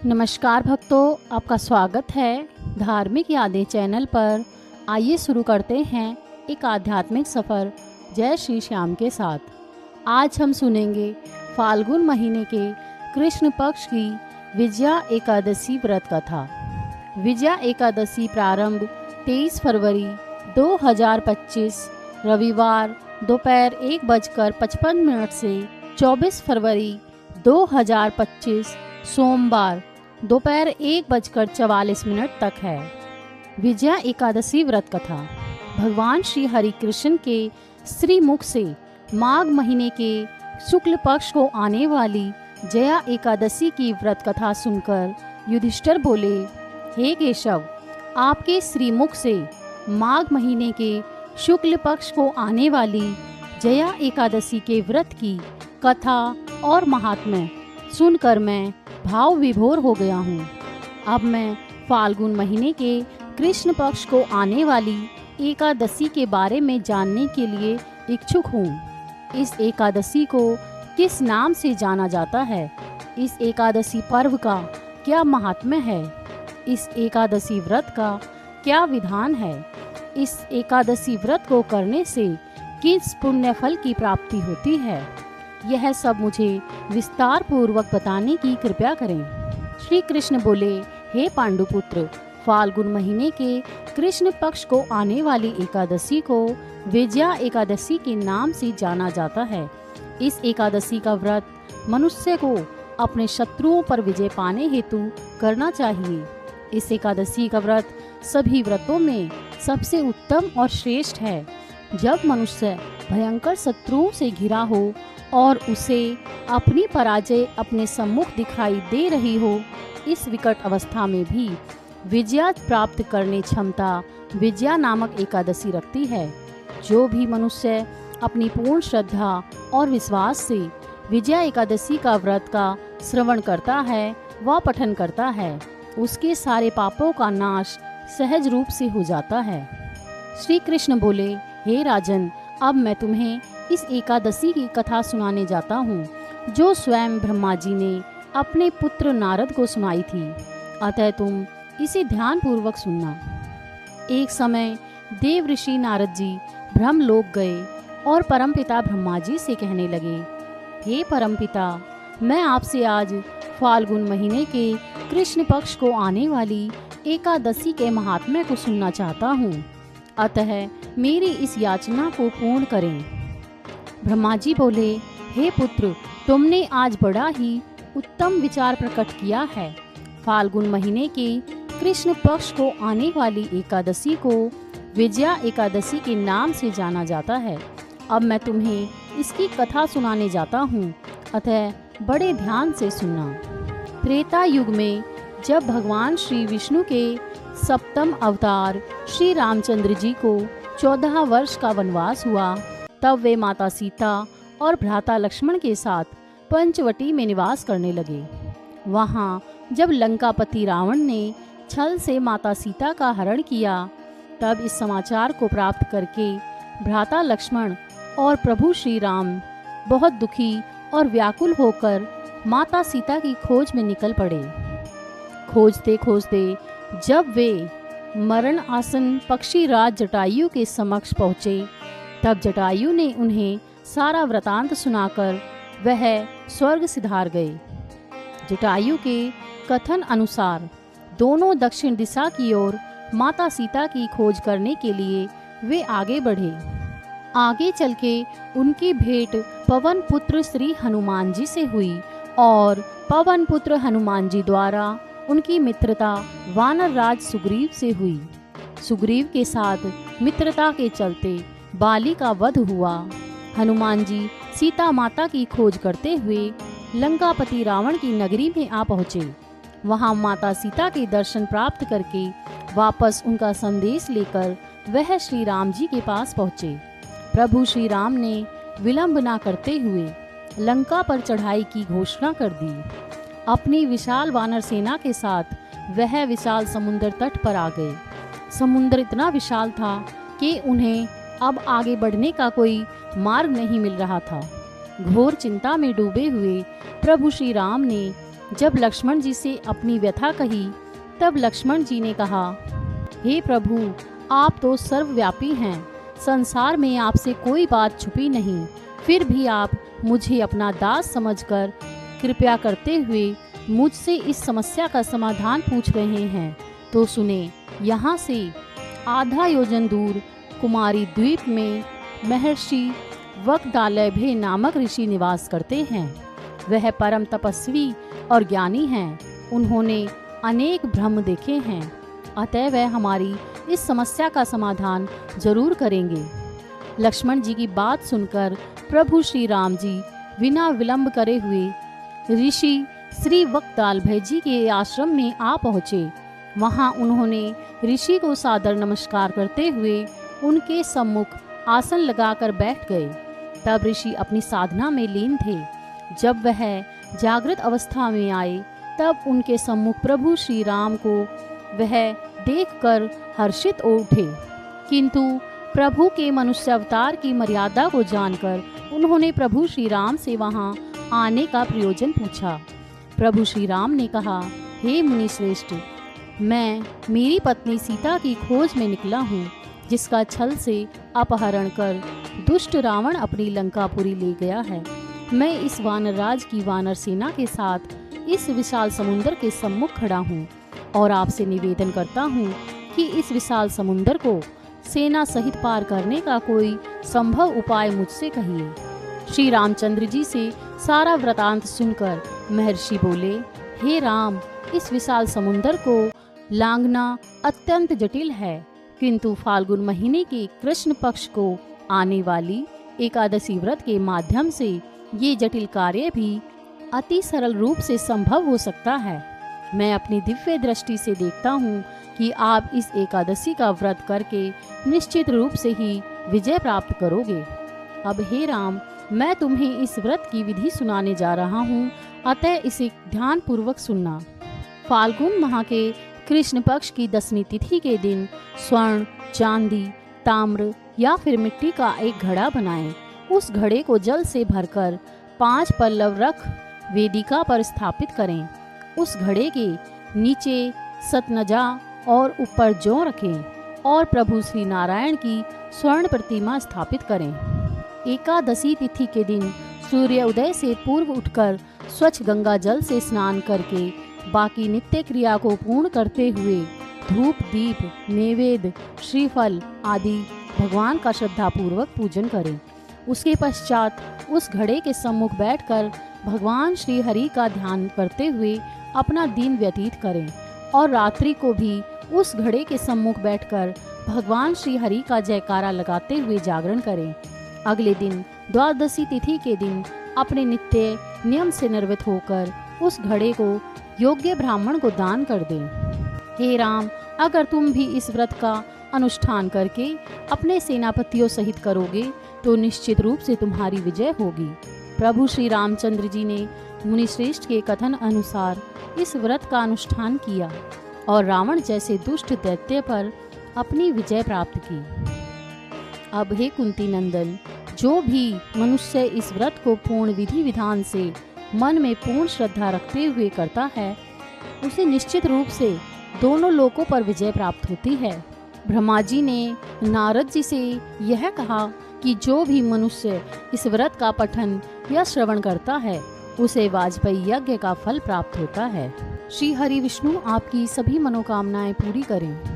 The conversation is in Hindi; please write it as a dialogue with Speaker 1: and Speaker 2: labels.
Speaker 1: नमस्कार भक्तों, आपका स्वागत है धार्मिक यादें चैनल पर। आइए शुरू करते हैं एक आध्यात्मिक सफ़र जय श्री श्याम के साथ। आज हम सुनेंगे फाल्गुन महीने के कृष्ण पक्ष की विजया एकादशी व्रत कथा। विजया एकादशी प्रारंभ 23 फरवरी 2025 रविवार दोपहर 1:55 से 24 फरवरी 2025 सोमवार दोपहर 1:44 तक है। विजया एकादशी व्रत कथा भगवान श्री हरि कृष्ण के श्रीमुख से माघ महीने के शुक्ल पक्ष को आने वाली जया एकादशी की व्रत कथा सुनकर युधिष्ठिर बोले, हे केशव, आपके श्रीमुख से माघ महीने के शुक्ल पक्ष को आने वाली जया एकादशी के व्रत की कथा और महात्म्य सुनकर मैं भाव विभोर हो गया हूँ। अब मैं फाल्गुन महीने के कृष्ण पक्ष को आने वाली एकादशी के बारे में जानने के लिए इच्छुक हूँ। इस एकादशी को किस नाम से जाना जाता है? इस एकादशी पर्व का क्या महात्म्य है? इस एकादशी व्रत का क्या विधान है? इस एकादशी व्रत को करने से किस पुण्य फल की प्राप्ति होती है? यह सब मुझे विस्तार पूर्वक बताने की कृपा करें। श्री कृष्ण बोले, हे पांडुपुत्र, फाल्गुन महीने के कृष्ण पक्ष को आने वाली एकादशी को विजया एकादशी के नाम से जाना जाता है। इस एकादशी का व्रत मनुष्य को अपने शत्रुओं पर विजय पाने हेतु करना चाहिए। इस एकादशी का व्रत सभी व्रतों में सबसे उत्तम और श्रेष्ठ है। जब मनुष्य भयंकर शत्रुओं से घिरा हो और उसे अपनी पराजय अपने सम्मुख दिखाई दे रही हो, इस विकट अवस्था में भी विजया प्राप्त करने क्षमता विजया नामक एकादशी रखती है। जो भी मनुष्य अपनी पूर्ण श्रद्धा और विश्वास से विजया एकादशी का व्रत का श्रवण करता है व पठन करता है, उसके सारे पापों का नाश सहज रूप से हो जाता है। श्री कृष्ण बोले, हे राजन, अब मैं तुम्हें इस एकादशी की कथा सुनाने जाता हूँ, जो स्वयं ब्रह्मा जी ने अपने पुत्र नारद को सुनाई थी। अतः तुम इसे ध्यान पूर्वक सुनना। एक समय देव ऋषि नारद जी ब्रह्मलोक गए और परमपिता ब्रह्मा जी से कहने लगे, हे परमपिता, मैं आपसे आज फाल्गुन महीने के कृष्ण पक्ष को आने वाली एकादशी के महात्म्य को सुनना चाहता हूँ। अतः मेरी इस याचना को पूर्ण करें। ब्रह्मा जी बोले, हे पुत्र, तुमने आज बड़ा ही उत्तम विचार प्रकट किया है। फाल्गुन महीने के कृष्ण पक्ष को आने वाली एकादशी को विजया एकादशी के नाम से जाना जाता है। अब मैं तुम्हें इसकी कथा सुनाने जाता हूँ, अतः बड़े ध्यान से सुनना। त्रेता युग में जब भगवान श्री विष्णु के सप्तम अवतार श्री रामचंद्र जी को 14 वर्ष का वनवास हुआ, तब वे माता सीता और भ्राता लक्ष्मण के साथ पंचवटी में निवास करने लगे। वहाँ जब लंकापति रावण ने छल से माता सीता का हरण किया, तब इस समाचार को प्राप्त करके भ्राता लक्ष्मण और प्रभु श्री राम बहुत दुखी और व्याकुल होकर माता सीता की खोज में निकल पड़े। खोजते खोजते जब वे मरण आसन पक्षी राज जटायु के समक्ष पहुँचे, तब जटायु ने उन्हें सारा वृतांत सुनाकर वह स्वर्ग सिधार गए। जटायु के कथन अनुसार दोनों दक्षिण दिशा की ओर माता सीता की खोज करने के लिए वे आगे बढ़े। आगे चल के उनकी भेंट पवन पुत्र श्री हनुमान जी से हुई और पवन पुत्र हनुमान जी द्वारा उनकी मित्रता वानर राज सुग्रीव से हुई। सुग्रीव के साथ मित्रता के चलते बाली का वध हुआ। हनुमान जी सीता माता की खोज करते हुए लंकापति रावण की नगरी में आ पहुँचे। वहाँ माता सीता के दर्शन प्राप्त करके वापस उनका संदेश लेकर वह श्री राम जी के पास पहुँचे। प्रभु श्री राम ने विलंब न करते हुए लंका पर चढ़ाई की घोषणा कर दी। अपनी विशाल वानर सेना के साथ वह विशाल समुद्र तट पर आ गए। समुद्र इतना विशाल था कि उन्हें अब आगे बढ़ने का कोई मार्ग नहीं मिल रहा था। घोर चिंता में डूबे हुए प्रभु श्री राम ने जब लक्ष्मण जी से अपनी व्यथा कही तब लक्ष्मण जी ने कहा, हे प्रभु, आप तो सर्वव्यापी हैं, संसार में आपसे कोई बात छुपी नहीं, फिर भी आप मुझे अपना दास समझकर कृपया करते हुए मुझसे इस समस्या का समाधान पूछ रहे हैं। तो सुने, यहाँ से आधा योजन दूर कुमारी द्वीप में महर्षि वक्दालभ्य नामक ऋषि निवास करते हैं। वह परम तपस्वी और ज्ञानी हैं। उन्होंने अनेक ब्रह्म देखे हैं, अतः वह हमारी इस समस्या का समाधान जरूर करेंगे। लक्ष्मण जी की बात सुनकर प्रभु श्री राम जी बिना विलंब करे हुए ऋषि श्री वक्दालभ्य जी के आश्रम में आ पहुँचे। वहाँ उन्होंने ऋषि को सादर नमस्कार करते हुए उनके सम्मुख आसन लगाकर बैठ गए। तब ऋषि अपनी साधना में लीन थे। जब वह जागृत अवस्था में आए तब उनके सम्मुख प्रभु श्री राम को वह देखकर हर्षित हो उठे, किंतु प्रभु के मनुष्य अवतार की मर्यादा को जानकर उन्होंने प्रभु श्री राम से वहां आने का प्रयोजन पूछा। प्रभु श्री राम ने कहा, हे मुनि श्रेष्ठ, मैं मेरी पत्नी सीता की खोज में निकला हूँ, जिसका छल से अपहरण कर दुष्ट रावण अपनी लंकापुरी ले गया है। मैं इस वानर राज की वानर सेना के साथ इस विशाल समुद्र के सम्मुख खड़ा हूँ और आपसे निवेदन करता हूँ कि इस विशाल समुद्र को सेना सहित पार करने का कोई संभव उपाय मुझसे कहिए। श्री रामचंद्र जी से सारा वृतांत सुनकर महर्षि बोले, हे राम, इस विशाल समुद्र को लांघना अत्यंत जटिल है, किंतु फाल्गुन महीने के कृष्ण पक्ष को आने वाली एकादशी व्रत के माध्यम से ये जटिल कार्य भी अति सरल रूप से संभव हो सकता है। मैं अपनी दिव्य दृष्टि से देखता हूँ कि आप इस एकादशी का व्रत करके निश्चित रूप से ही विजय प्राप्त करोगे। अब हे राम, मैं तुम्हें इस व्रत की विधि सुनाने जा रहा हूँ, अतः इसे ध्यान पूर्वक सुनना। फाल्गुन माह के कृष्ण पक्ष की 10वीं तिथि के दिन स्वर्ण, चांदी, ताम्र या फिर मिट्टी का एक घड़ा बनाएं। उस घड़े को जल से भरकर 5 पल्लव रख वेदिका पर स्थापित करें। उस घड़े के नीचे सतनजा और ऊपर जौ रखें और प्रभु श्री नारायण की स्वर्ण प्रतिमा स्थापित करें। एकादशी तिथि के दिन सूर्य उदय से पूर्व उठकर स्वच्छ गंगा जल से स्नान करके बाकी नित्य क्रिया को पूर्ण करते हुए धूप, दीप, नैवेद्य, श्रीफल आदि भगवान का श्रद्धापूर्वक पूजन करें। उसके पश्चात उस घड़े के सम्मुख बैठकर भगवान श्री हरि का ध्यान करते हुए अपना दिन व्यतीत करें और रात्रि को भी उस घड़े के सम्मुख बैठकर भगवान श्री हरि का जयकारा लगाते हुए जागरण करें। अगले दिन द्वादशी तिथि के दिन अपने नित्य नियम से निर्वृत होकर उस घड़े को योग्य ब्राह्मण को दान कर दें। हे राम, अगर तुम भी इस व्रत का अनुष्ठान करके अपने सेनापतियों सहित करोगे तो निश्चित रूप से तुम्हारी विजय होगी। प्रभु श्री रामचंद्र जी ने मुनिश्रेष्ठ के कथन अनुसार इस व्रत का अनुष्ठान किया और रावण जैसे दुष्ट दैत्य पर अपनी विजय प्राप्त की। अब हे कुंती नंदन, जो भी मनुष्य इस व्रत को पूर्ण विधि विधान से मन में पूर्ण श्रद्धा रखते हुए करता है, उसे निश्चित रूप से दोनों लोकों पर विजय प्राप्त होती है। ब्रह्मा जी ने नारद जी से यह कहा कि जो भी मनुष्य इस व्रत का पठन या श्रवण करता है उसे वाजपेयी यज्ञ का फल प्राप्त होता है। श्री हरि विष्णु आपकी सभी मनोकामनाएं पूरी करें।